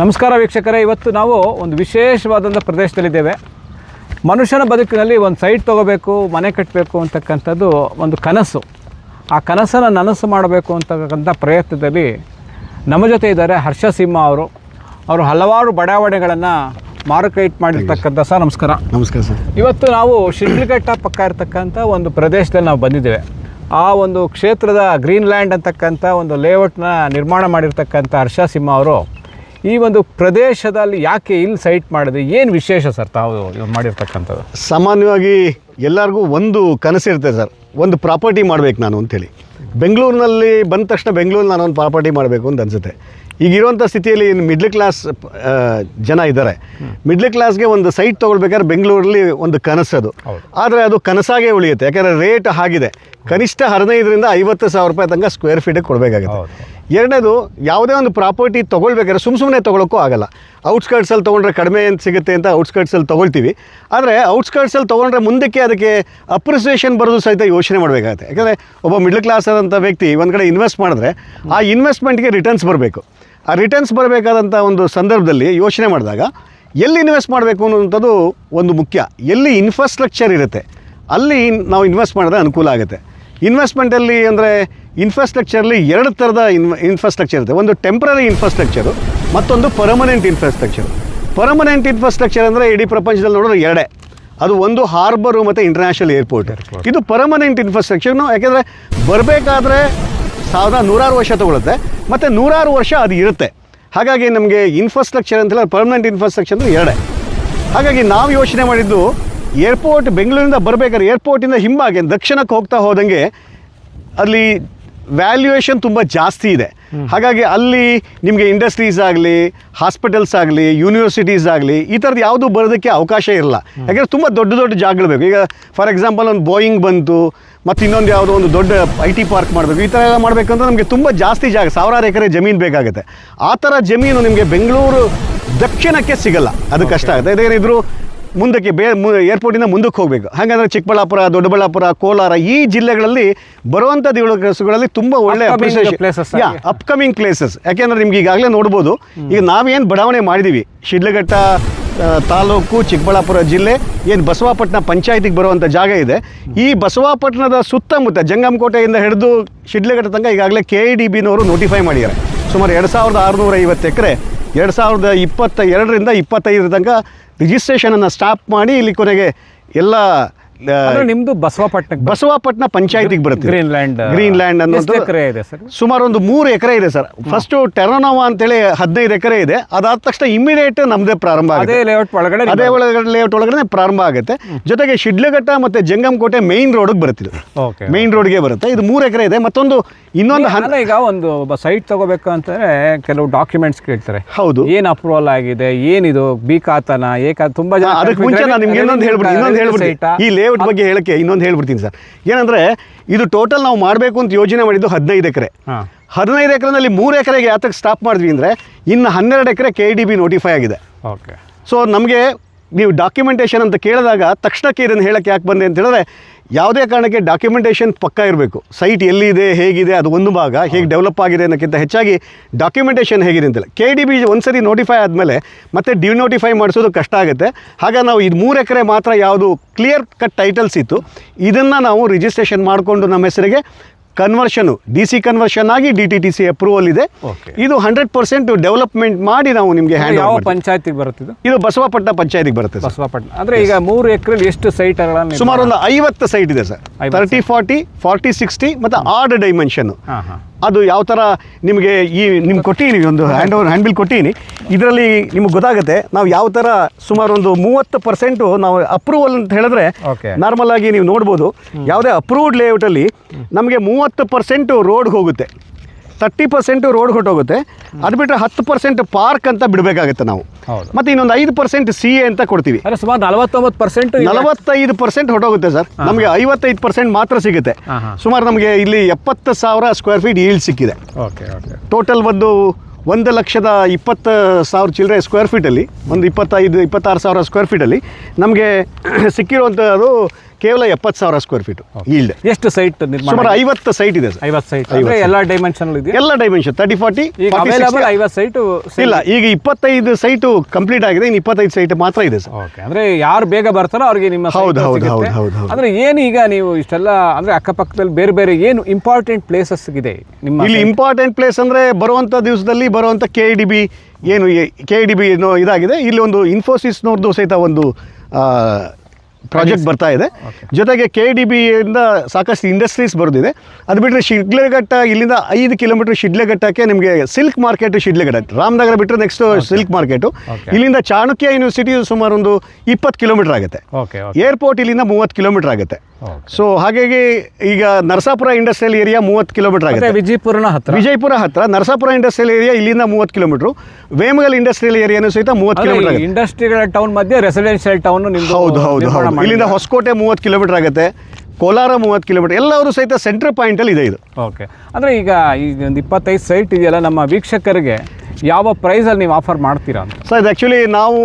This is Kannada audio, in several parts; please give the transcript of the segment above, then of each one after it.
ನಮಸ್ಕಾರ ವೀಕ್ಷಕರೇ, ಇವತ್ತು ನಾವು ಒಂದು ವಿಶೇಷವಾದಂಥ ಪ್ರದೇಶದಲ್ಲಿದ್ದೇವೆ. ಮನುಷ್ಯನ ಬದುಕಿನಲ್ಲಿ ಒಂದು ಸೈಟ್ ತೊಗೋಬೇಕು, ಮನೆ ಕಟ್ಟಬೇಕು ಅಂತಕ್ಕಂಥದ್ದು ಒಂದು ಕನಸು. ಆ ಕನಸನ್ನು ನನಸು ಮಾಡಬೇಕು ಅಂತಕ್ಕಂಥ ಪ್ರಯತ್ನದಲ್ಲಿ ನಮ್ಮ ಜೊತೆ ಇದ್ದಾರೆ ಹರ್ಷ ಸಿಂಹ ಅವರು ಹಲವಾರು ಬಡಾವಣೆಗಳನ್ನು ಮಾರುಕಟ್ಟೆ ಮಾಡಿರ್ತಕ್ಕಂಥ. ಸರ್ ನಮಸ್ಕಾರ. ನಮಸ್ಕಾರ ಸರ್. ಇವತ್ತು ನಾವು ಶಿಡ್ಲಘಟ್ಟ ಪಕ್ಕ ಇರತಕ್ಕಂಥ ಒಂದು ಪ್ರದೇಶದಲ್ಲಿ ನಾವು ಬಂದಿದ್ದೇವೆ. ಆ ಒಂದು ಕ್ಷೇತ್ರದ ಗ್ರೀನ್ಲ್ಯಾಂಡ್ ಅಂತಕ್ಕಂಥ ಒಂದು ಲೇಔಟ್ನ ನಿರ್ಮಾಣ ಮಾಡಿರ್ತಕ್ಕಂಥ ಹರ್ಷ ಸಿಂಹ ಅವರು ಈ ಒಂದು ಪ್ರದೇಶದಲ್ಲಿ ಯಾಕೆ ಇಲ್ಲಿ ಸೈಟ್ ಮಾಡಿದೆ, ಏನು ವಿಶೇಷ ಸರ್ ತಾವು ಮಾಡಿರ್ತಕ್ಕಂಥದ್ದು? ಸಾಮಾನ್ಯವಾಗಿ ಎಲ್ಲರಿಗೂ ಒಂದು ಕನಸಿರ್ತದೆ ಸರ್, ಒಂದು ಪ್ರಾಪರ್ಟಿ ಮಾಡಬೇಕು ನಾನು ಅಂಥೇಳಿ. ಬೆಂಗಳೂರಿನಲ್ಲಿ ಬಂದ ತಕ್ಷಣ ಬೆಂಗಳೂರಲ್ಲಿ ನಾನು ಒಂದು ಪ್ರಾಪರ್ಟಿ ಮಾಡಬೇಕು ಅಂತ ಅನಿಸುತ್ತೆ. ಈಗಿರುವಂಥ ಸ್ಥಿತಿಯಲ್ಲಿ ಮಿಡ್ಲ್ ಕ್ಲಾಸ್ ಜನ ಇದ್ದಾರೆ. ಮಿಡ್ಲ್ ಕ್ಲಾಸ್ಗೆ ಒಂದು ಸೈಟ್ ತೊಗೊಳ್ಬೇಕಾದ್ರೆ ಬೆಂಗಳೂರಲ್ಲಿ ಒಂದು ಕನಸದು, ಆದರೆ ಅದು ಕನಸಾಗೇ ಉಳಿಯುತ್ತೆ. ಯಾಕೆಂದರೆ ರೇಟ್ ಆಗಿದೆ, ಕನಿಷ್ಠ 15ರಿಂದ 50,000 ರೂಪಾಯಿ ತನಕ ಸ್ಕ್ವೇರ್ ಫೀಟಿಗೆ ಕೊಡಬೇಕಾಗುತ್ತೆ. ಎರಡನೇದು, ಯಾವುದೇ ಒಂದು ಪ್ರಾಪರ್ಟಿ ತೊಗೊಳ್ಬೇಕಾದ್ರೆ ಸುಮ್ಮನೆ ತೊಗೊಳಕ್ಕೂ ಆಗಲ್ಲ. ಔಟ್ಸ್ಕರ್ಟ್ಸಲ್ಲಿ ತೊಗೊಂಡ್ರೆ ಕಡಿಮೆ ಅಂತ ಸಿಗುತ್ತೆ ಅಂತ ಔಟ್ಸ್ಕರ್ಟ್ಸಲ್ಲಿ ತೊಗೊಳ್ತೀವಿ. ಆದರೆ ಔಟ್ಸ್ಕರ್ಟ್ಸಲ್ಲಿ ತೊಗೊಂಡ್ರೆ ಮುಂದಕ್ಕೆ ಅದಕ್ಕೆ ಅಪ್ರಿಸಿಯೇಷನ್ ಬರೋದು ಸಹಿತ ಯೋಚನೆ ಮಾಡಬೇಕಾಗುತ್ತೆ. ಯಾಕಂದರೆ ಒಬ್ಬ ಮಿಡ್ಲ್ ಕ್ಲಾಸ್ ಆದಂಥ ವ್ಯಕ್ತಿ ಒಂದು ಕಡೆ ಇನ್ವೆಸ್ಟ್ ಮಾಡಿದ್ರೆ ಆ ಇನ್ವೆಸ್ಟ್ಮೆಂಟ್ಗೆ ರಿಟರ್ನ್ಸ್ ಬರಬೇಕು. ಆ ರಿಟರ್ನ್ಸ್ ಬರಬೇಕಾದಂಥ ಒಂದು ಸಂದರ್ಭದಲ್ಲಿ ಯೋಚನೆ ಮಾಡಿದಾಗ ಎಲ್ಲಿ ಇನ್ವೆಸ್ಟ್ ಮಾಡಬೇಕು ಅನ್ನೋಂಥದ್ದು ಒಂದು ಮುಖ್ಯ. ಎಲ್ಲಿ ಇನ್ಫ್ರಾಸ್ಟ್ರಕ್ಚರ್ ಇರುತ್ತೆ ಅಲ್ಲಿ ನಾವು ಇನ್ವೆಸ್ಟ್ ಮಾಡಿದ್ರೆ ಅನುಕೂಲ ಆಗುತ್ತೆ. ಇನ್ವೆಸ್ಟ್ಮೆಂಟಲ್ಲಿ ಅಂದರೆ ಇನ್ಫ್ರಾಸ್ಟ್ರಕ್ಚರಲ್ಲಿ 2 ಥರದ ಇನ್ಫ್ರಾಸ್ಟ್ರಕ್ಚರ್ ಇರುತ್ತೆ. ಒಂದು ಟೆಂಪ್ರರಿ ಇನ್ಫ್ರಾಸ್ಟ್ರಕ್ಚರು, ಮತ್ತೊಂದು ಪರ್ಮನೆಂಟ್ ಇನ್ಫ್ರಾಸ್ಟ್ರಕ್ಚರು. ಪರ್ಮನೆಂಟ್ ಇನ್ಫ್ರಾಸ್ಟ್ರಕ್ಚರ್ ಅಂದರೆ ಇಡೀ ಪ್ರಪಂಚದಲ್ಲಿ ನೋಡಿದ್ರೆ 2, ಅದು ಒಂದು ಹಾರ್ಬರು ಮತ್ತು ಇಂಟರ್ನ್ಯಾಷನಲ್ ಏರ್ಪೋರ್ಟ್. ಇದು ಪರ್ಮನೆಂಟ್ ಇನ್ಫ್ರಾಸ್ಟ್ರಕ್ಚರ್ನು. ಯಾಕೆಂದರೆ ಬರಬೇಕಾದ್ರೆ 100 ವರ್ಷ ತೊಗೊಳುತ್ತೆ, ಮತ್ತು 100 ವರ್ಷ ಅದು ಇರುತ್ತೆ. ಹಾಗಾಗಿ ನಮಗೆ ಇನ್ಫ್ರಾಸ್ಟ್ರಕ್ಚರ್ ಅಂತೆಲ್ಲ ಪರ್ಮನೆಂಟ್ ಇನ್ಫ್ರಾಸ್ಟ್ರಕ್ಚರ್ 2. ಹಾಗಾಗಿ ನಾವು ಯೋಚನೆ ಮಾಡಿದ್ದು, ಏರ್ಪೋರ್ಟ್ ಬೆಂಗಳೂರಿಂದ ಬರಬೇಕಾದ್ರೆ ಏರ್ಪೋರ್ಟಿಂದ ಹಿಂಬಾಗಿ ದಕ್ಷಿಣಕ್ಕೆ ಹೋಗ್ತಾ ಹೋದಂಗೆ ಅಲ್ಲಿ ವ್ಯಾಲ್ಯೂಯೇಷನ್ ತುಂಬ ಜಾಸ್ತಿ ಇದೆ. ಹಾಗಾಗಿ ಅಲ್ಲಿ ನಿಮಗೆ ಇಂಡಸ್ಟ್ರೀಸ್ ಆಗಲಿ, ಹಾಸ್ಪಿಟಲ್ಸ್ ಆಗಲಿ, ಯೂನಿವರ್ಸಿಟೀಸ್ ಆಗಲಿ, ಈ ಥರದ್ದು ಯಾವುದೂ ಬರೋದಕ್ಕೆ ಅವಕಾಶ ಇರಲ್ಲ. ಯಾಕೆಂದರೆ ತುಂಬ ದೊಡ್ಡ ದೊಡ್ಡ ಜಾಗಗಳು ಬೇಕು. ಈಗ ಫಾರ್ ಎಕ್ಸಾಂಪಲ್ ಒಂದು ಬೋಯಿಂಗ್ ಬಂತು, ಮತ್ತು ಇನ್ನೊಂದು ಯಾವುದೋ ಒಂದು ದೊಡ್ಡ IT ಪಾರ್ಕ್ ಮಾಡಬೇಕು. ಈ ಥರ ಎಲ್ಲ ಮಾಡಬೇಕಂದ್ರೆ ನಮಗೆ ತುಂಬ ಜಾಸ್ತಿ ಜಾಗ, 1000 ಎಕರೆ ಜಮೀನು ಬೇಕಾಗುತ್ತೆ. ಆ ಥರ ಜಮೀನು ನಿಮಗೆ ಬೆಂಗಳೂರು ದಕ್ಷಿಣಕ್ಕೆ ಸಿಗಲ್ಲ, ಅದು ಕಷ್ಟ ಆಗುತ್ತೆ. ಅದೇನಿದ್ರು ಮುಂದಕ್ಕೆ ಏರ್ಪೋರ್ಟಿಂದ ಮುಂದಕ್ಕೆ ಹೋಗಬೇಕು. ಹಾಗಾದರೆ ಚಿಕ್ಕಬಳ್ಳಾಪುರ, ದೊಡ್ಡಬಳ್ಳಾಪುರ, ಕೋಲಾರ ಈ ಜಿಲ್ಲೆಗಳಲ್ಲಿ ಬರುವಂಥ ದಿವಸಗಳಲ್ಲಿ ತುಂಬ ಒಳ್ಳೆ ಅಪ್ಕಮಿಂಗ್ ಪ್ಲೇಸಸ್. ಯಾಕೆಂದರೆ ನಿಮ್ಗೆ ಈಗಾಗಲೇ ನೋಡ್ಬೋದು, ಈಗ ನಾವೇನು ಬಡಾವಣೆ ಮಾಡಿದ್ದೀವಿ, ಶಿಡ್ಲಘಟ್ಟ ತಾಲೂಕು, ಚಿಕ್ಕಬಳ್ಳಾಪುರ ಜಿಲ್ಲೆ, ಏನು ಬಸವಾಪಟ್ಟಣ ಪಂಚಾಯತಿಗೆ ಬರುವಂಥ ಜಾಗ ಇದೆ. ಈ ಬಸವಾಪಟ್ಟಣದ ಸುತ್ತಮುತ್ತ ಜಂಗಮಕೋಟೆಯಿಂದ ಹಿಡಿದು ಶಿಡ್ಲಘಟ್ಟ ತನಕ ಈಗಾಗಲೇ KIDBನವರು ನೋಟಿಫೈ ಮಾಡಿದ್ದಾರೆ. ಸುಮಾರು 2650 ಎಕರೆ 2022ರಿಂದ 25 ತನಕ ರಿಜಿಸ್ಟ್ರೇಷನನ್ನು ಸ್ಟಾಪ್ ಮಾಡಿ ಇಲ್ಲಿ ಕೊನೆಗೆ ಎಲ್ಲ ನಿಮ್ಮದು ಬಸವಾಪಟ್ಟಣ ಪಂಚಾಯತಿಗೆ ಬರುತ್ತೆ. ಗ್ರೀನ್ಲ್ಯಾಂಡ್ ಅನ್ನೋದು ಸುಮಾರು ಒಂದು 3 ಎಕರೆ ಇದೆ ಸರ್. ಫಸ್ಟು ಟೆರನೋವಾ ಅಂತೇಳಿ 15 ಎಕರೆ ಇದೆ. ಅದಾದ ತಕ್ಷಣ ಇಮಿಡಿಯೇಟ್ ನಮ್ಮದೇ ಪ್ರಾರಂಭ ಆಗುತ್ತೆ. ಅದೇ ಲೇಔಟ್ ಒಳಗಡೆ ಪ್ರಾರಂಭ ಆಗುತ್ತೆ. ಜೊತೆಗೆ ಶಿಡ್ಲಘಟ್ಟ ಮತ್ತು ಜಂಗಮಕೋಟೆ ಮೇನ್ ರೋಡ್ಗೆ ಬರುತ್ತೆ. ಮೇನ್ ರೋಡ್ಗೆ ಬರುತ್ತೆ. ಇದು 3 ಎಕರೆ ಇದೆ. ಇನ್ನೊಂದು ಈಗ ಒಂದು ಸೈಟ್ ತಗೋಬೇಕು ಅಂತಂದ್ರೆ ಕೆಲವು ಡಾಕ್ಯುಮೆಂಟ್ಸ್ ಕೇಳ್ತಾರೆ. ಹೌದು, ಏನು ಅಪ್ರೂವಲ್ ಆಗಿದೆ, ಏನಿದು ಬಿಕಾತನ ತುಂಬಾ ಜನ. ಅದಕ್ಕೆ ಮುಂಚೆ ನಾನು ನಿಮ್ಗೆ ಇನ್ನೊಂದು ಹೇಳ್ಬಿಡ್ತೀನಿ, ಈ ಲೇಔಟ್ ಬಗ್ಗೆ ಹೇಳಕ್ಕೆ ಇನ್ನೊಂದು ಹೇಳ್ಬಿಡ್ತೀನಿ ಸರ್. ಏನಂದ್ರೆ ಇದು ಟೋಟಲ್ ನಾವು ಮಾಡಬೇಕು ಅಂತ ಯೋಜನೆ ಮಾಡಿದ್ದು 15 ಎಕರೆ. 15 ಎಕರೆನಲ್ಲಿ 3 ಎಕರೆಗೆ ಯಾತಕ್ಕೆ ಸ್ಟಾಪ್ ಮಾಡಿದ್ವಿ ಅಂದರೆ ಇನ್ನು 12 ಎಕರೆ KIDB ನೋಟಿಫೈ ಆಗಿದೆ. ಓಕೆ. ಸೊ ನಮಗೆ ನೀವು ಡಾಕ್ಯುಮೆಂಟೇಷನ್ ಅಂತ ಕೇಳಿದಾಗ ತಕ್ಷಣಕ್ಕೆ ಇದನ್ನು ಹೇಳಕ್ಕೆ ಯಾಕೆ ಬಂದೆ ಅಂತ ಹೇಳಿದ್ರೆ, ಯಾವುದೇ ಕಾರಣಕ್ಕೆ ಡಾಕ್ಯುಮೆಂಟೇಷನ್ ಪಕ್ಕ ಇರಬೇಕು. ಸೈಟ್ ಎಲ್ಲಿದೆ, ಹೇಗಿದೆ, ಅದು ಒಂದು ಭಾಗ, ಹೇಗೆ ಡೆವಲಪ್ ಆಗಿದೆ ಅನ್ನೋಕ್ಕಿಂತ ಹೆಚ್ಚಾಗಿ ಡಾಕ್ಯುಮೆಂಟೇಷನ್ ಹೇಗಿದೆ ಅಂತಿಲ್ಲ. KIDB ಒಂದ್ಸರಿ ನೋಟಿಫೈ ಆದಮೇಲೆ ಮತ್ತೆ ಡಿನೋಟಿಫೈ ಮಾಡಿಸೋದು ಕಷ್ಟ ಆಗುತ್ತೆ. ಹಾಗಾಗಿ ನಾವು ಇದು 3 ಎಕರೆ ಮಾತ್ರ ಯಾವುದು ಕ್ಲಿಯರ್ ಕಟ್ ಟೈಟಲ್ಸ್ ಇತ್ತು, ಇದನ್ನು ನಾವು ರಿಜಿಸ್ಟ್ರೇಷನ್ ಮಾಡಿಕೊಂಡು ನಮ್ಮ ಹೆಸರಿಗೆ ಕನ್ವರ್ಷನು DC ಕನ್ವರ್ಷನ್ ಆಗಿ DTTC ಅಪ್ರೂವಲ್ ಇದೆ. ಇದು 100% ಡೆವಲಪ್ಮೆಂಟ್ ಮಾಡಿ ನಾವು ನಿಮಗೆ ಹ್ಯಾಂಡ್ ಯಾವ ಪಂಚಾಯತಿಗೆ ಬರುತ್ತೆ? ಇದು ಬಸವಾಪಟ್ಟಣ ಪಂಚಾಯತಿಗೆ ಬರುತ್ತೆ. ಬಸವಾಪಟ್ಟಣ ಅಂದ್ರೆ ಈಗ 3 ಎಕರೆಯಲ್ಲಿ ಎಷ್ಟು ಸೈಟ್? ಸುಮಾರು ಒಂದು 50 ಸೈಟ್ ಇದೆ ಸರ್. 30, 40, 40, 60 ಮತ್ತು ಆರ್ಡ್ ಡೈಮೆನ್ಷನ್ನು. ಅದು ಯಾವ ಥರ ನಿಮಗೆ ನಿಮ್ಗೆ ಕೊಟ್ಟಿನಿ, ಒಂದು ಹ್ಯಾಂಡ್ಬಿಲ್ ಕೊಟ್ಟಿನಿ. ಇದರಲ್ಲಿ ನಿಮ್ಗೆ ಗೊತ್ತಾಗುತ್ತೆ ನಾವು ಯಾವ ಥರ ಸುಮಾರು ಒಂದು 30% ನಾವು ಅಪ್ರೂವಲ್ ಅಂತ ಹೇಳಿದ್ರೆ, ನಾರ್ಮಲ್ ಆಗಿ ನೀವು ನೋಡ್ಬೋದು ಯಾವುದೇ ಅಪ್ರೂವ್ಡ್ ಲೇಔಟಲ್ಲಿ ನಮಗೆ 30% ರೋಡ್ಗೆ ಹೋಗುತ್ತೆ, 30% ರೋಡ್ ಹೊಟ್ಟೋಗುತ್ತೆ. ಅದು ಬಿಟ್ಟರೆ 10% ಪಾರ್ಕ್ ಅಂತ ಬಿಡಬೇಕಾಗುತ್ತೆ ನಾವು. ಮತ್ತು ಇನ್ನೊಂದು 5% CA ಅಂತ ಕೊಡ್ತೀವಿ. ಸುಮಾರು 45% ಹೊಟ್ಟೋಗುತ್ತೆ ಸರ್. ನಮಗೆ 55% ಮಾತ್ರ ಸಿಗುತ್ತೆ. ಸುಮಾರು ನಮಗೆ ಇಲ್ಲಿ 70,000 ಸ್ಕ್ವೇರ್ ಫೀಟ್ ಈಲ್ಡ್ ಸಿಕ್ಕಿದೆ. ಟೋಟಲ್ ಒಂದು 1,20,000 ಚಿಲ್ಲರೆ ಸ್ಕ್ವೇರ್ ಫೀಟಲ್ಲಿ, ಒಂದು 25-26 ಸಾವಿರ ಸ್ಕ್ವೇರ್ ಫೀಟಲ್ಲಿ ನಮಗೆ ಸಿಕ್ಕಿರುವಂಥದ್ದು ಕೇವಲ 70,000 ಸ್ಕ್ವೇರ್ ಫೀಟು ಈಲ್ಡ್. ಎಷ್ಟು ಸೈಟ್ ನಿರ್ಮಾಣ? ಸುಮಾರು 50 ಸೈಟ್ ಇದೆ ಸರ್. 50 ಸೈಟ್ ಅಂದರೆ ಎಲ್ಲ ಡೈಮೆನ್ಷನ್ ಇದೆಯಾ? ಎಲ್ಲ ಡೈಮೆನ್ಷನ್ 30-40 ಅವೈಲೇಬಲ್ 50 ಸೈಟು ಇಲ್ಲ. ಈಗ 25 ಸೈಟು ಕಂಪ್ಲೀಟ್ ಆಗಿದೆ, ಇನ್ನು 25 ಸೈಟ್ ಮಾತ್ರ ಇದೆ ಸರ್. ಓಕೆ, ಅಂದರೆ ಯಾರು ಬೇಗ ಬರ್ತಾರೋ ಅವ್ರಿಗೆ ನಿಮ್ಮ ಹೌದು. ಅಂದರೆ ಏನು ಈಗ ನೀವು ಇಷ್ಟೆಲ್ಲ ಅಂದರೆ ಅಕ್ಕಪಕ್ಕದಲ್ಲಿ ಬೇರೆ ಬೇರೆ ಏನು ಇಂಪಾರ್ಟೆಂಟ್ ಪ್ಲೇಸಸ್ ಇದೆ ನಿಮ್ಮ ಇಲ್ಲಿ? ಇಂಪಾರ್ಟೆಂಟ್ ಪ್ಲೇಸ್ ಅಂದರೆ ಬರುವಂಥ ದಿವಸದಲ್ಲಿ ಬರುವಂಥ KIDB ಏನು KIDB ಏನೋ ಇದಾಗಿದೆ. ಇಲ್ಲಿ ಒಂದು ಇನ್ಫೋಸಿಸ್ನವ್ರದ್ದು ಸಹಿತ ಒಂದು ಪ್ರಾಜೆಕ್ಟ್ ಬರ್ತಾ ಇದೆ. ಜೊತೆಗೆ KIDB ಇಂದ ಸಾಕಷ್ಟು ಇಂಡಸ್ಟ್ರೀಸ್ ಬರೋದಿದೆ. ಅದು ಬಿಟ್ಟರೆ ಶಿಡ್ಲಘಟ್ಟ, ಇಲ್ಲಿಂದ 5 ಕಿಲೋಮೀಟರ್ ಶಿಡ್ಲಘಟ್ಟಕ್ಕೆ ನಿಮಗೆ ಸಿಲ್ಕ್ ಮಾರ್ಕೆಟ್. ಶಿಡ್ಲಘಟ್ಟ ರಾಮನಗರ ಬಿಟ್ಟರೆ ನೆಕ್ಸ್ಟ್ ಸಿಲ್ಕ್ ಮಾರ್ಕೆಟು. ಇಲ್ಲಿಂದ ಚಾಣಕ್ಯ ಯೂನಿವರ್ಸಿಟಿ ಸುಮಾರು ಒಂದು 20 ಕಿಲೋಮೀಟರ್ ಆಗುತ್ತೆ. ಏರ್ಪೋರ್ಟ್ ಇಲ್ಲಿಂದ 30 ಕಿಲೋಮೀಟರ್ ಆಗುತ್ತೆ. ಸೊ ಹಾಗಾಗಿ ಈಗ ನರಸಾಪುರ ಇಂಡಸ್ಟ್ರಿಯಲ್ ಏರಿಯಾ 30 ಕಿಲೋಮೀಟರ್ ಆಗುತ್ತೆ. ವಿಜಯಪುರ ಹತ್ರ ನರಸಾಪುರ ಇಂಡಸ್ಟ್ರಿಯಲ್ ಏರಿಯಾ ಇಲ್ಲಿಂದ 30 ಕಿಲೋಮೀಟರ್. ವೇಮಗಲ್ ಇಂಡಸ್ಟ್ರಿಯಲ್ ಏರಿಯಾನು ಸಹಿತ 30 ಕಿಲೋಮೀಟರ್ ಆಗುತ್ತೆ. ಇಂಡಸ್ಟ್ರಿಯಲ್ ಟೌನ್ ಮಧ್ಯೆ ರೆಸಿಡೆನ್ಷಿಯಲ್ ಟೌನ್. ಹೌದು. ಇಲ್ಲಿಂದ ಹೊಸಕೋಟೆ 30 ಕಿಲೋಮೀಟರ್ ಆಗುತ್ತೆ, ಕೋಲಾರ 30 ಕಿಲೋಮೀಟರ್, ಎಲ್ಲರೂ ಸಹಿತ ಸೆಂಟ್ರಲ್ ಪಾಯಿಂಟಲ್ಲಿ ಇದೆ ಇದು. ಓಕೆ, ಅಂದರೆ ಈಗ ಒಂದು 25 ಸೈಟ್ ಇದೆಯಲ್ಲ, ನಮ್ಮ ವೀಕ್ಷಕರಿಗೆ ಯಾವ ಪ್ರೈಸಲ್ಲಿ ನೀವು ಆಫರ್ ಮಾಡ್ತೀರಾ ಅಂತ? ಸರ್ ಇದು ಆ್ಯಕ್ಚುಲಿ ನಾವು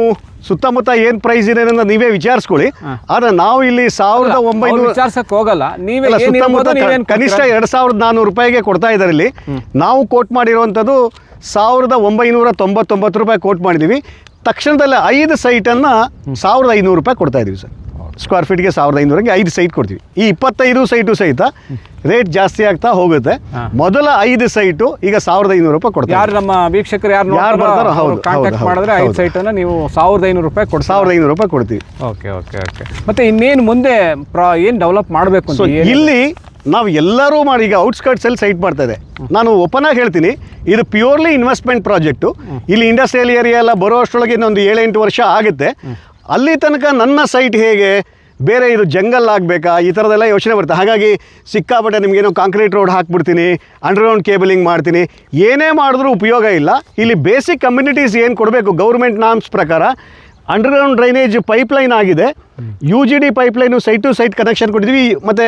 ಸುತ್ತಮುತ್ತ ಏನು ಪ್ರೈಸ್ ಇದೆ ಅನ್ನೋದು ನೀವೇ ವಿಚಾರಿಸ್ಕೊಳ್ಳಿ. ಆದರೆ ನಾವು ಇಲ್ಲಿ 1900 ವಿಚಾರಿಸಕ್ಕೆ ಹೋಗಲ್ಲ, ನೀವೇ ಸುತ್ತಮುತ್ತ ಕನಿಷ್ಠ 2,400 ರೂಪಾಯಿಗೆ ಕೊಡ್ತಾ ಇದ್ದಾರೆ. ಇಲ್ಲಿ ನಾವು ಕೋಟ್ ಮಾಡಿರುವಂಥದ್ದು 1,999 ರೂಪಾಯಿ ಕೋಟ್ ಮಾಡಿದ್ದೀವಿ. ತಕ್ಷಣದಲ್ಲೇ 5 ಸೈಟನ್ನು 1,500 ರೂಪಾಯಿ ಕೊಡ್ತಾ ಇದ್ದೀವಿ ಸರ್. ಸ್ಕ್ವೇರ್ ಫೀಟ್ಗೆ 1,500ಗೆ 5 ಸೈಟ್ ಕೊಡ್ತೀವಿ. ಈ 25 ಸೈಟು ಸಹಿತ ರೇಟ್ ಜಾಸ್ತಿ ಆಗ್ತಾ ಹೋಗುತ್ತೆ. ಮೊದಲ 5 ಸೈಟು ಈಗ 1,500 ರೂಪಾಯಿ ಕೊಡ್ತಾರೆ. ಯಾರು ನಮ್ಮ ವೀಕ್ಷಕರು ಯಾರು ಬರ್ತಾರೋ ಕಾಂಟ್ಯಾಕ್ಟ್ ಮಾಡಿದ್ರೆ 5 ಸೈಟನ್ನು ನೀವು 1,500 ರೂಪಾಯಿ ಕೊಡ್ತೀವಿ. 1,500 ರೂಪಾಯಿ ಕೊಡ್ತೀವಿ. ಓಕೆ. ಮತ್ತೆ ಇನ್ನೇನು ಮುಂದೆ ಏನು ಡೆವಲಪ್ ಮಾಡಬೇಕು? ಸೊ ಇಲ್ಲಿ ನಾವು ಎಲ್ಲರೂ ಮಾಡಿ ಈಗ ಔಟ್ಸ್ಕರ್ಟ್ಸಲ್ಲಿ ಸೈಟ್ ಮಾಡ್ತಾ ಇದೆ. ನಾನು ಓಪನ್ ಆಗಿ ಹೇಳ್ತೀನಿ, ಇದು ಪ್ಯೂರ್ಲಿ ಇನ್ವೆಸ್ಟ್ಮೆಂಟ್ ಪ್ರಾಜೆಕ್ಟು. ಇಲ್ಲಿ ಇಂಡಸ್ಟ್ರಿಯಲ್ ಏರಿಯಾ ಎಲ್ಲ ಬರೋ ಅಷ್ಟರೊಳಗೆ ಇನ್ನೊಂದು 7-8 ವರ್ಷ ಆಗುತ್ತೆ. ಅಲ್ಲಿ ತನಕ ನನ್ನ ಸೈಟ್ ಹೇಗೆ ಬೇರೆ ಇದು ಜಂಗಲ್ ಆಗಬೇಕಾ, ಈ ಥರದೆಲ್ಲ ಯೋಚನೆ ಬರುತ್ತೆ. ಹಾಗಾಗಿ ಸಿಕ್ಕಾಪಟ್ಟೆ ನಿಮಗೇನೋ ಕಾಂಕ್ರೀಟ್ ರೋಡ್ ಹಾಕ್ಬಿಡ್ತೀನಿ, ಅಂಡರ್ಗ್ರೌಂಡ್ ಕೇಬಲಿಂಗ್ ಮಾಡ್ತೀನಿ, ಏನೇ ಮಾಡಿದ್ರೂ ಉಪಯೋಗ ಇಲ್ಲ. ಇಲ್ಲಿ ಬೇಸಿಕ್ ಕಮ್ಯುನಿಟೀಸ್ ಏನು ಕೊಡಬೇಕು ಗೌರ್ಮೆಂಟ್ ನಾರ್ಮ್ಸ್ ಪ್ರಕಾರ ಅಂಡರ್ಗ್ರೌಂಡ್ ಡ್ರೈನೇಜ್ ಪೈಪ್ಲೈನ್ ಆಗಿದೆ. UGD pipeline site to site connection ಕೊಟ್ಟಿದ್ವಿ, ಮತ್ತು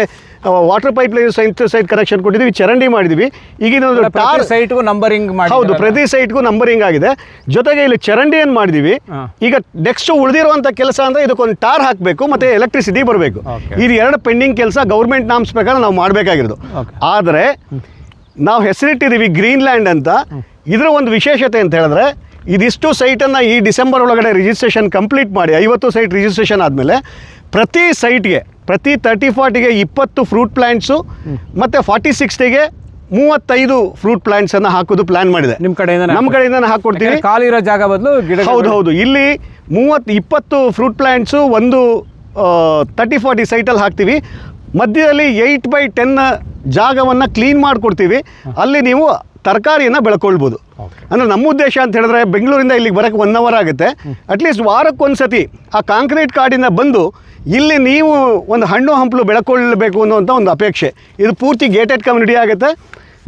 water pipeline site to site connection ಕೊಟ್ಟಿದ್ವಿ, ಚರಂಡಿ ಮಾಡಿದ್ವಿ. ಈಗಿನ ಟಾರ್ ಸೈಟ್ಗೂ ನಂಬರಿಂಗ್ ಮಾಡಿ. ಹೌದು, ಪ್ರತಿ ಸೈಟ್ಗೂ ನಂಬರಿಂಗ್ ಆಗಿದೆ. ಜೊತೆಗೆ ಇಲ್ಲಿ ಚರಂಡಿಯನ್ನು ಮಾಡಿದ್ದೀವಿ. ಈಗ ನೆಕ್ಸ್ಟ್ ಉಳಿದಿರುವಂಥ ಕೆಲಸ ಅಂದರೆ ಇದಕ್ಕೊಂದು ಟಾರ್ ಹಾಕಬೇಕು ಮತ್ತು ಎಲೆಕ್ಟ್ರಿಸಿಟಿ ಬರಬೇಕು. ಇದು 2 ಪೆಂಡಿಂಗ್ ಕೆಲಸ ಗೌರ್ಮೆಂಟ್ ನಾರ್ಮ್ಸ್ ಪ್ರಕಾರ ನಾವು ಮಾಡಬೇಕಾಗಿರೋದು. ಆದರೆ ನಾವು ಹೆಸರಿಟ್ಟಿದ್ದೀವಿ ಗ್ರೀನ್ಲ್ಯಾಂಡ್ ಅಂತ. ಇದರ ಒಂದು ವಿಶೇಷತೆ ಅಂತ ಹೇಳಿದ್ರೆ, ಇದಿಷ್ಟು ಸೈಟನ್ನು ಈ ಡಿಸೆಂಬರ್ ಒಳಗಡೆ ರಿಜಿಸ್ಟ್ರೇಷನ್ ಕಂಪ್ಲೀಟ್ ಮಾಡಿ 50 ಸೈಟ್ ರಿಜಿಸ್ಟ್ರೇಷನ್ ಆದಮೇಲೆ ಪ್ರತಿ ಸೈಟ್ಗೆ ಪ್ರತಿ 30-40ಗೆ 20 ಫ್ರೂಟ್ ಪ್ಲ್ಯಾಂಟ್ಸು ಮತ್ತು 40-60ಗೆ 35 ಫ್ರೂಟ್ ಪ್ಲ್ಯಾಂಟ್ಸನ್ನು ಹಾಕೋದು ಪ್ಲ್ಯಾನ್ ಮಾಡಿದೆ. ನಮ್ಮ ಕಡೆಯಿಂದ ಹಾಕ್ಕೊಡ್ತೀವಿ. ಖಾಲಿರೋ ಜಾಗ ಬದಲು ಗಿಡ. ಹೌದು. ಇಲ್ಲಿ 20 ಫ್ರೂಟ್ ಪ್ಲ್ಯಾಂಟ್ಸು ಒಂದು 30-40 ಸೈಟಲ್ಲಿ ಹಾಕ್ತೀವಿ. ಮಧ್ಯದಲ್ಲಿ 8x10 ಜಾಗವನ್ನು ಕ್ಲೀನ್ ಮಾಡಿಕೊಡ್ತೀವಿ. ಅಲ್ಲಿ ನೀವು ತರಕಾರಿಯನ್ನು ಬೆಳ್ಕೊಳ್ಬೋದು. ಅಂದರೆ ನಮ್ಮ ಉದ್ದೇಶ ಅಂತ ಹೇಳಿದ್ರೆ, ಬೆಂಗಳೂರಿಂದ ಇಲ್ಲಿಗೆ ಬರೋಕ್ಕೆ 1 ಅವರ್ ಆಗುತ್ತೆ. ಅಟ್ಲೀಸ್ಟ್ ವಾರಕ್ಕೊಂದ್ಸತಿ ಆ ಕಾಂಕ್ರೀಟ್ ಕಾಡಿಂದ ಬಂದು ಇಲ್ಲಿ ನೀವು ಒಂದು ಹಣ್ಣು ಹಂಪಲು ಬೆಳ್ಕೊಳ್ಬೇಕು ಅನ್ನೋಂಥ ಒಂದು ಅಪೇಕ್ಷೆ. ಇದು ಪೂರ್ತಿ ಗೇಟೆಡ್ ಕಮ್ಯುನಿಟಿ ಆಗುತ್ತೆ.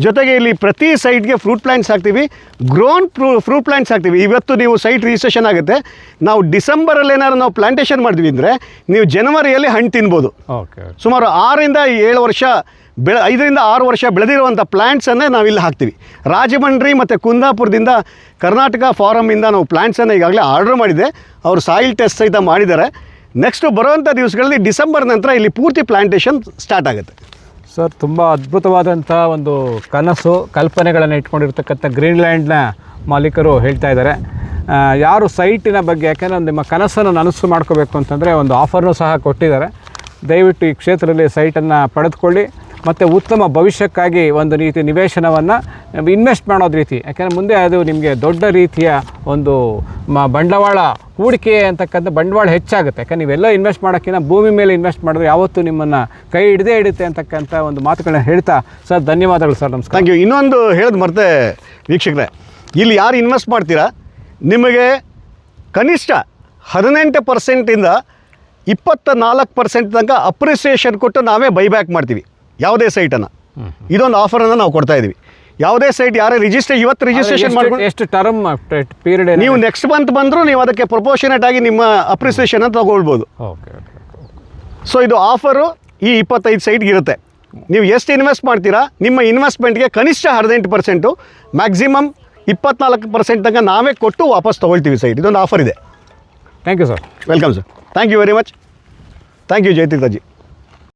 ಜೊತೆಗೆ ಇಲ್ಲಿ ಪ್ರತಿ ಸೈಟ್ಗೆ ಫ್ರೂಟ್ ಪ್ಲ್ಯಾಂಟ್ಸ್ ಹಾಕ್ತೀವಿ, ಗ್ರೋನ್ ಫ್ರೂಟ್ ಪ್ಲ್ಯಾಂಟ್ಸ್ ಹಾಕ್ತೀವಿ. ಇವತ್ತು ನೀವು ಸೈಟ್ ರಿಜಿಸ್ಟ್ರೇಷನ್ ಆಗುತ್ತೆ. ನಾವು ಡಿಸೆಂಬರಲ್ಲಿ ಏನಾದ್ರು ನಾವು ಪ್ಲಾಂಟೇಷನ್ ಮಾಡಿದ್ವಿ ಅಂದರೆ ನೀವು ಜನವರಿಯಲ್ಲಿ ಹಣ್ಣು ತಿನ್ಬೋದು. ಸುಮಾರು 6-7 ವರ್ಷ 5-6 ವರ್ಷ ಬೆಳೆದಿರುವಂಥ ಪ್ಲ್ಯಾಂಟ್ಸನ್ನೇ ನಾವಿಲ್ಲಿ ಹಾಕ್ತೀವಿ. ರಾಜಮಂಡ್ರಿ ಮತ್ತು ಕುಂದಾಪುರದಿಂದ ಕರ್ನಾಟಕ ಫಾರಮಿಂದ ನಾವು ಪ್ಲ್ಯಾಂಟ್ಸನ್ನು ಈಗಾಗಲೇ ಆರ್ಡರ್ ಮಾಡಿದೆ. ಅವರು ಸಾಯಿಲ್ ಟೆಸ್ಟ್ ಸಹಿತ ಮಾಡಿದ್ದಾರೆ. ನೆಕ್ಸ್ಟು ಬರುವಂಥ ದಿವಸಗಳಲ್ಲಿ ಡಿಸೆಂಬರ್ ನಂತರ ಇಲ್ಲಿ ಪೂರ್ತಿ ಪ್ಲಾಂಟೇಷನ್ ಸ್ಟಾರ್ಟ್ ಆಗುತ್ತೆ. ಸರ್, ತುಂಬ ಅದ್ಭುತವಾದಂಥ ಒಂದು ಕನಸು ಕಲ್ಪನೆಗಳನ್ನು ಇಟ್ಕೊಂಡಿರ್ತಕ್ಕಂಥ ಗ್ರೀನ್ಲ್ಯಾಂಡ್ನ ಮಾಲೀಕರು ಹೇಳ್ತಾ ಇದ್ದಾರೆ. ಯಾರು ಸೈಟಿನ ಬಗ್ಗೆ, ಯಾಕೆಂದರೆ ನಿಮ್ಮ ಕನಸನ್ನು ನನಸು ಮಾಡ್ಕೋಬೇಕು ಅಂತಂದರೆ ಒಂದು ಆಫರ್ನೂ ಸಹ ಕೊಟ್ಟಿದ್ದಾರೆ. ದಯವಿಟ್ಟು ಈ ಕ್ಷೇತ್ರದಲ್ಲಿ ಸೈಟನ್ನು ಪಡೆದುಕೊಳ್ಳಿ ಮತ್ತು ಉತ್ತಮ ಭವಿಷ್ಯಕ್ಕಾಗಿ ಒಂದು ರೀತಿ ನಿವೇಶನವನ್ನು ಇನ್ವೆಸ್ಟ್ ಮಾಡೋದು ರೀತಿ. ಯಾಕೆಂದರೆ ಮುಂದೆ ಅದು ನಿಮಗೆ ದೊಡ್ಡ ರೀತಿಯ ಒಂದು ಬಂಡವಾಳ ಹೂಡಿಕೆ ಅಂತಕ್ಕಂಥ ಬಂಡವಾಳ ಹೆಚ್ಚಾಗುತ್ತೆ. ಯಾಕಂದರೆ ನೀವೆಲ್ಲ ಇನ್ವೆಸ್ಟ್ ಮಾಡೋಕ್ಕಿಂತ ಭೂಮಿ ಮೇಲೆ ಇನ್ವೆಸ್ಟ್ ಮಾಡಿದ್ರೆ ಯಾವತ್ತೂ ನಿಮ್ಮನ್ನು ಕೈ ಹಿಡಿದೇ ಹಿಡಿಯುತ್ತೆ ಅಂತಕ್ಕಂಥ ಒಂದು ಮಾತುಗಳನ್ನ ಹೇಳ್ತಾ ಸರ್, ಧನ್ಯವಾದಗಳು ಸರ್. ನಮಸ್ಕಾರ. Thank you. ಇನ್ನೊಂದು ಹೇಳೋದು ಮರ್ತೆ ವೀಕ್ಷಕರೇ, ಇಲ್ಲಿ ಯಾರು ಇನ್ವೆಸ್ಟ್ ಮಾಡ್ತೀರಾ ನಿಮಗೆ ಕನಿಷ್ಠ 18%ಇಂದ 24% ತನಕ ಅಪ್ರಿಸಿಯೇಷನ್ ಕೊಟ್ಟು ನಾವೇ ಬೈಬ್ಯಾಕ್ ಮಾಡ್ತೀವಿ ಯಾವುದೇ ಸೈಟನ್ನು. ಇದೊಂದು ಆಫರನ್ನು ನಾವು ಕೊಡ್ತಾ ಇದ್ದೀವಿ. ಯಾವುದೇ ಸೈಟ್ ಯಾರೇ ಇವತ್ತು ರಿಜಿಸ್ಟ್ರೇಷನ್ ಮಾಡ್ಕೊಂಡು ಎಷ್ಟು ಟರ್ಮ್ ಪೀರಿಯಡ್ ನೀವು ನೆಕ್ಸ್ಟ್ ಮಂತ್ ಬಂದರೂ ನೀವು ಅದಕ್ಕೆ ಪ್ರೊಪೋರ್ಷನೇಟ್ ಆಗಿ ನಿಮ್ಮ ಅಪ್ರಿಸಿಯೇಷನ್ ಅಂತ ತಗೊಳ್ಬೋದು. ಸೊ ಇದು ಆಫರು ಈ 25 ಸೈಟ್ಗೆ ಇರುತ್ತೆ. ನೀವು ಎಷ್ಟು ಇನ್ವೆಸ್ಟ್ ಮಾಡ್ತೀರಾ ನಿಮ್ಮ ಇನ್ವೆಸ್ಟ್ಮೆಂಟ್ಗೆ ಕನಿಷ್ಠ 18%, ಮ್ಯಾಕ್ಸಿಮಮ್ 24% ತನಕ ನಾವೇ ಕೊಟ್ಟು ವಾಪಸ್ ತೊಗೊಳ್ತೀವಿ ಸೈಟ್. ಇದೊಂದು ಆಫರ್ ಇದೆ. Thank you sir. Welcome sir. Thank you very much. Thank you ಜಯತೀರ್ಥಜಿ.